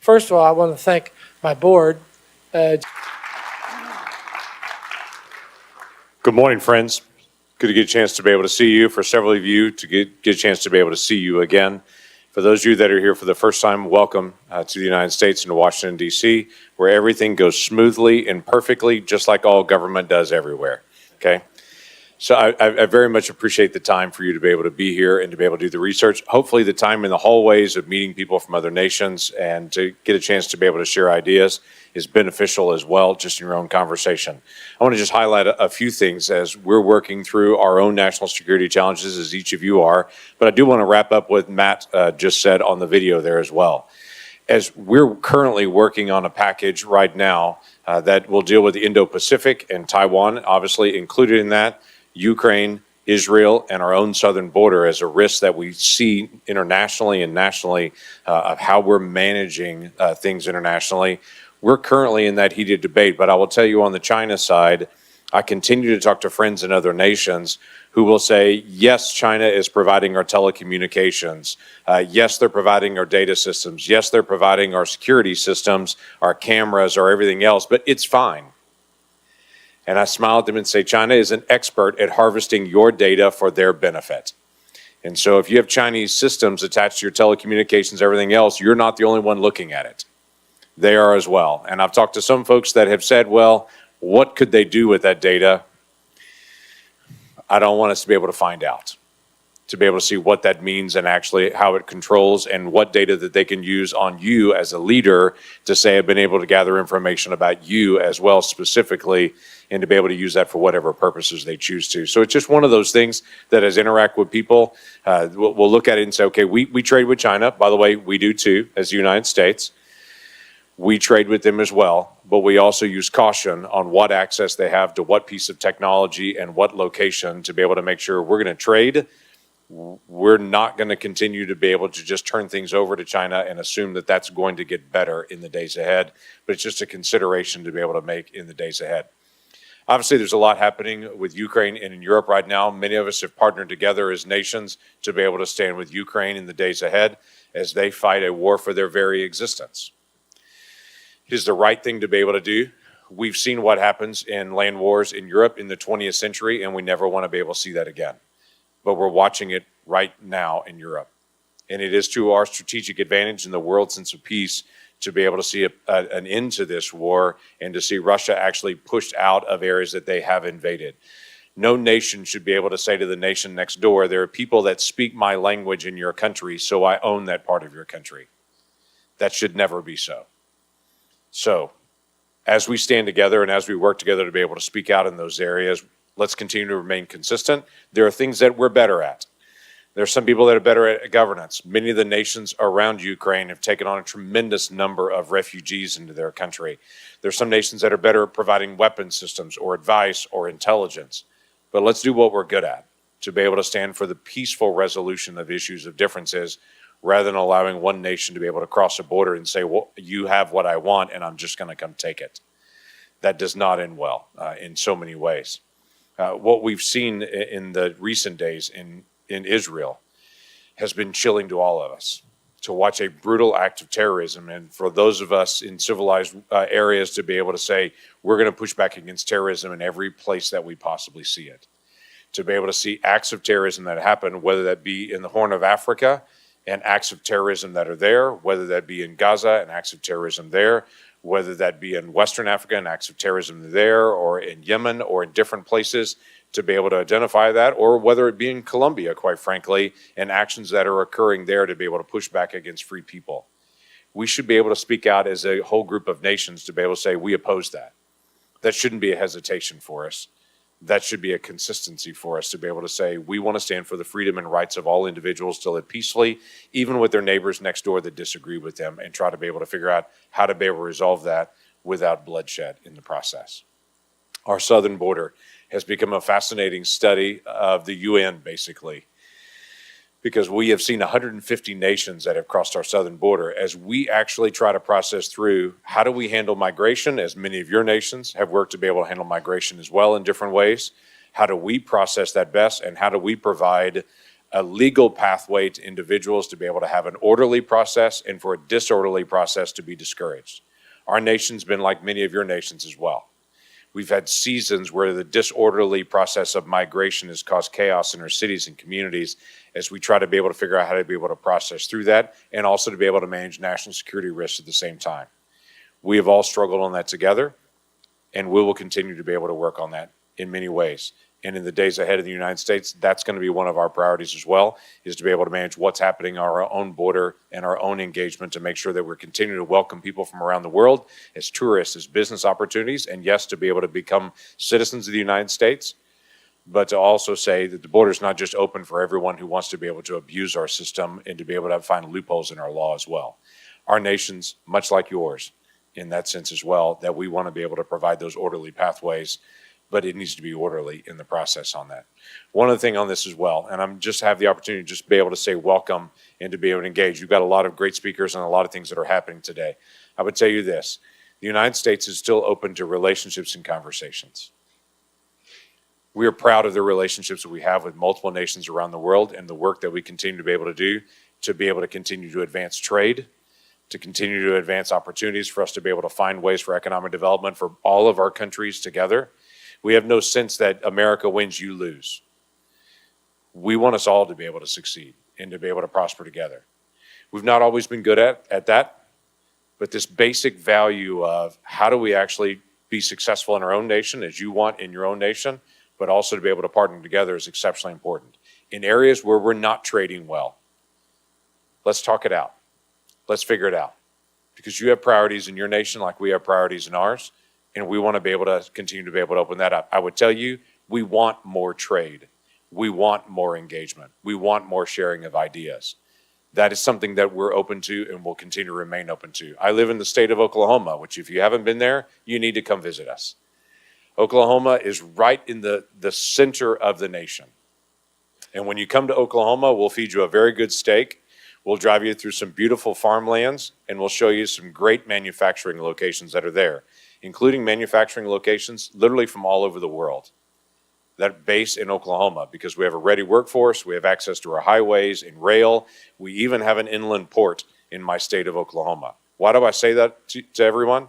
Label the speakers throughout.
Speaker 1: First of all, I want to thank my board.
Speaker 2: Good morning, friends. Good to get a chance to be able to see you. For several of you, to get a chance to be able to see you again. For those of you that are here for the first time, welcome to the United States and to Washington, D.C., where everything goes smoothly and perfectly, just like all government does everywhere, okay? So I very much appreciate the time for you to be able to be here and to be able to do the research. Hopefully the time in the hallways of meeting people from other nations and to get a chance to be able to share ideas is beneficial as well, just in your own conversation. I want to just highlight a few things as we're working through our own national security challenges, as each of you are, but I do want to wrap up what Matt just said on the video there as well. As we're currently working on a package right now that will deal with the Indo-Pacific and Taiwan, obviously included in that, Ukraine, Israel, and our own southern border as a risk that we see internationally and nationally of how we're managing things internationally. We're currently in that heated debate, but I will tell you on the China side, I continue to talk to friends in other nations who will say, yes, China is providing our telecommunications. Yes, they're providing our data systems. Yes, they're providing our security systems, our cameras, our everything else, but it's fine. And I smile at them and say, China is an expert at harvesting your data for their benefit. And so if you have Chinese systems attached to your telecommunications, everything else, you're not the only one looking at it. They are as well. And I've talked to some folks that have said, well, what could they do with that data? I don't want us to be able to find out, to be able to see what that means and actually how it controls and what data that they can use on you as a leader to say, I've been able to gather information about you as well specifically, and to be able to use that for whatever purposes they choose to. So it's just one of those things that as interact with people, we'll look at it and say, okay, we trade with China. By the way, we do too, as the United States. We trade with them as well, but we also use caution on what access they have to what piece of technology and what location to be able to make sure we're going to trade. We're not going to continue to be able to just turn things over to China and assume that that's going to get better in the days ahead, but it's just a consideration to be able to make in the days ahead. Obviously, there's a lot happening with Ukraine and in Europe right now. Many of us have partnered together as nations to be able to stand with Ukraine in the days ahead as they fight a war for their very existence. It is the right thing to be able to do. We've seen what happens in land wars in Europe in the 20th century, and we never want to be able to see that again. But we're watching it right now in Europe. And it is to our strategic advantage in the world sense of peace to be able to see an end to this war and to see Russia actually pushed out of areas that they have invaded. No nation should be able to say to the nation next door, there are people that speak my language in your country, so I own that part of your country. That should never be so. So, as we stand together and as we work together to be able to speak out in those areas, let's continue to remain consistent. There are things that we're better at. There are some people that are better at governance. Many of the nations around Ukraine have taken on a tremendous number of refugees into their country. There are some nations that are better at providing weapon systems or advice or intelligence. But let's do what we're good at, to be able to stand for the peaceful resolution of issues of differences, rather than allowing one nation to be able to cross a border and say, well, you have what I want and I'm just going to come take it. That does not end well in so many ways. What we've seen in the recent days in Israel has been chilling to all of us. To watch a brutal act of terrorism, and for those of us in civilized areas to be able to say, we're going to push back against terrorism in every place that we possibly see it. To be able to see acts of terrorism that happen, whether that be in the Horn of Africa, and acts of terrorism that are there, whether that be in Gaza and acts of terrorism there, whether that be in Western Africa and acts of terrorism there, or in Yemen, or in different places, to be able to identify that, or whether it be in Colombia, quite frankly, and actions that are occurring there to be able to push back against free people. We should be able to speak out as a whole group of nations to be able to say, we oppose that. That shouldn't be a hesitation for us. That should be a consistency for us to be able to say, we want to stand for the freedom and rights of all individuals to live peacefully, even with their neighbors next door that disagree with them, and try to be able to figure out how to be able to resolve that without bloodshed in the process. Our southern border has become a fascinating study of the UN, basically, because we have seen 150 nations that have crossed our southern border as we actually try to process through how do we handle migration, as many of your nations have worked to be able to handle migration as well in different ways. How do we process that best, and how do we provide a legal pathway to individuals to be able to have an orderly process and for a disorderly process to be discouraged. Our nation's been like many of your nations as well. We've had seasons where the disorderly process of migration has caused chaos in our cities and communities as we try to be able to figure out how to be able to process through that and also to be able to manage national security risks at the same time. We have all struggled on that together, and we will continue to be able to work on that in many ways. And in the days ahead of the United States, that's going to be one of our priorities as well, is to be able to manage what's happening on our own border and our own engagement to make sure that we're continuing to welcome people from around the world as tourists, as business opportunities, and yes, to be able to become citizens of the United States, but to also say that the border is not just open for everyone who wants to be able to abuse our system and to be able to find loopholes in our law as well. Our nation's much like yours in that sense as well, that we want to be able to provide those orderly pathways, but it needs to be orderly in the process on that. One other thing on this as well, and I'm just have the opportunity to just be able to say welcome and to be able to engage. You've got a lot of great speakers and a lot of things that are happening today. I would tell you this, the United States is still open to relationships and conversations. We are proud of the relationships that we have with multiple nations around the world and the work that we continue to be able to do to be able to continue to advance trade, to continue to advance opportunities for us to be able to find ways for economic development for all of our countries together. We have no sense that America wins, you lose. We want us all to be able to succeed and to be able to prosper together. We've not always been good at that, but this basic value of how do we actually be successful in our own nation as you want in your own nation, but also to be able to partner together is exceptionally important. In areas where we're not trading well, let's talk it out. Let's figure it out. Because you have priorities in your nation like we have priorities in ours, and we want to be able to continue to be able to open that up. I would tell you, we want more trade. We want more engagement. We want more sharing of ideas. That is something that we're open to and will continue to remain open to. I live in the state of Oklahoma, which if you haven't been there, you need to come visit us. Oklahoma is right in the center of the nation. And when you come to Oklahoma, we'll feed you a very good steak. We'll drive you through some beautiful farmlands, and we'll show you some great manufacturing locations that are there, including manufacturing locations literally from all over the world that are based in Oklahoma because we have a ready workforce, we have access to our highways and rail, we even have an inland port in my state of Oklahoma. Why do I say that to everyone?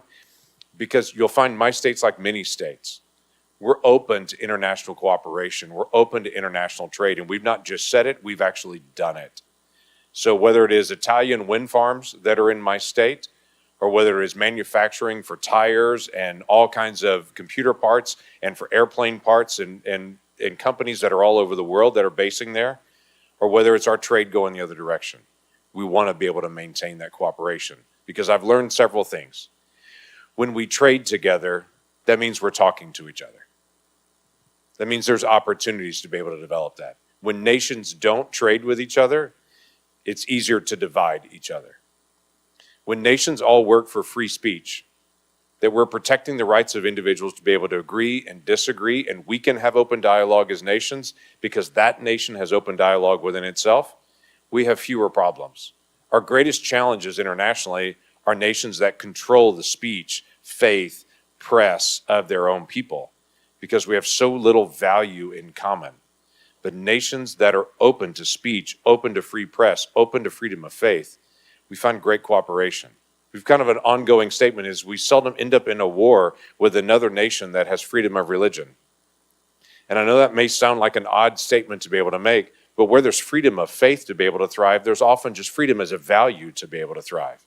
Speaker 2: Because you'll find my state's like many states. We're open to international cooperation, we're open to international trade, and we've not just said it, we've actually done it. So whether it is Italian wind farms that are in my state, or whether it is manufacturing for tires and all kinds of computer parts and for airplane parts and companies that are all over the world that are basing there, or whether it's our trade going the other direction. We want to be able to maintain that cooperation because I've learned several things. When we trade together, that means we're talking to each other. That means there's opportunities to be able to develop that. When nations don't trade with each other, it's easier to divide each other. When nations all work for free speech, that we're protecting the rights of individuals to be able to agree and disagree, and we can have open dialogue as nations because that nation has open dialogue within itself, we have fewer problems. Our greatest challenges internationally are nations that control the speech, faith, press of their own people because we have so little value in common. But nations that are open to speech, open to free press, open to freedom of faith, we find great cooperation. We've kind of an ongoing statement is we seldom end up in a war with another nation that has freedom of religion. And I know that may sound like an odd statement to be able to make, but where there's freedom of faith to be able to thrive, there's often just freedom as a value to be able to thrive.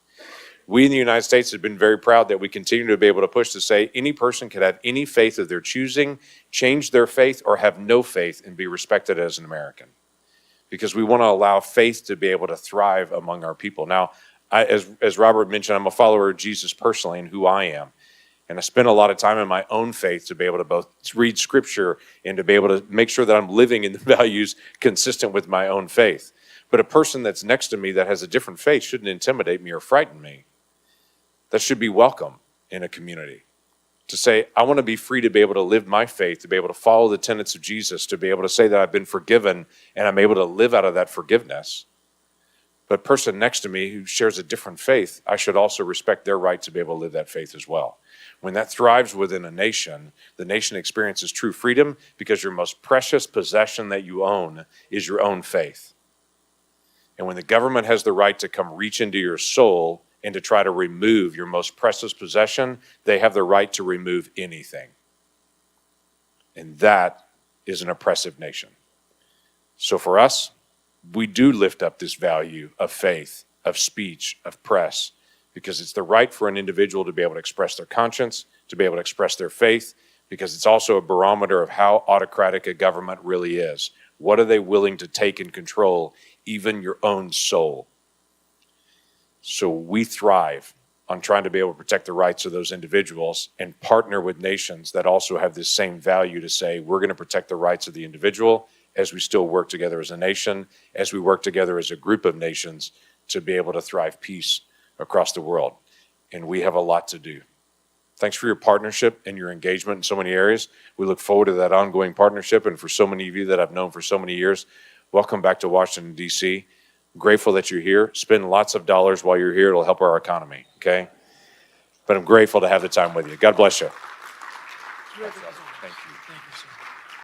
Speaker 2: We in the United States have been very proud that we continue to be able to push to say any person can have any faith of their choosing, change their faith, or have no faith and be respected as an American. Because we want to allow faith to be able to thrive among our people. Now, as Robert mentioned, I'm a follower of Jesus personally and who I am. And I spend a lot of time in my own faith to be able to both read scripture and to be able to make sure that I'm living in the values consistent with my own faith. But a person that's next to me that has a different faith shouldn't intimidate me or frighten me. That should be welcome in a community. To say, I want to be free to be able to live my faith, to be able to follow the tenets of Jesus, to be able to say that I've been forgiven and I'm able to live out of that forgiveness. but person next to me who shares a different faith, I should also respect their right to be able to live that faith as well. When that thrives within a nation, the nation experiences true freedom because your most precious possession that you own is your own faith. And when the government has the right to come reach into your soul and to try to remove your most precious possession, they have the right to remove anything. And that is an oppressive nation. So for us, we do lift up this value of faith, of speech, of press, because it's the right for an individual to be able to express their conscience, to be able to express their faith, because it's also a barometer of how autocratic a government really is. What are they willing to take and control, even your own soul? So we thrive on trying to be able to protect the rights of those individuals and partner with nations that also have this same value to say, we're going to protect the rights of the individual as we still work together as a nation, as we work together as a group of nations to be able to thrive peace across the world. And we have a lot to do. Thanks for your partnership and your engagement in so many areas. We look forward to that ongoing partnership. And for so many of you that I've known for so many years, welcome back to Washington, D.C. Grateful that you're here. Spend lots of dollars while you're here. It'll help our economy, okay? But I'm grateful to have the time with you. God bless you.
Speaker 1: Thank you. Thank you, sir.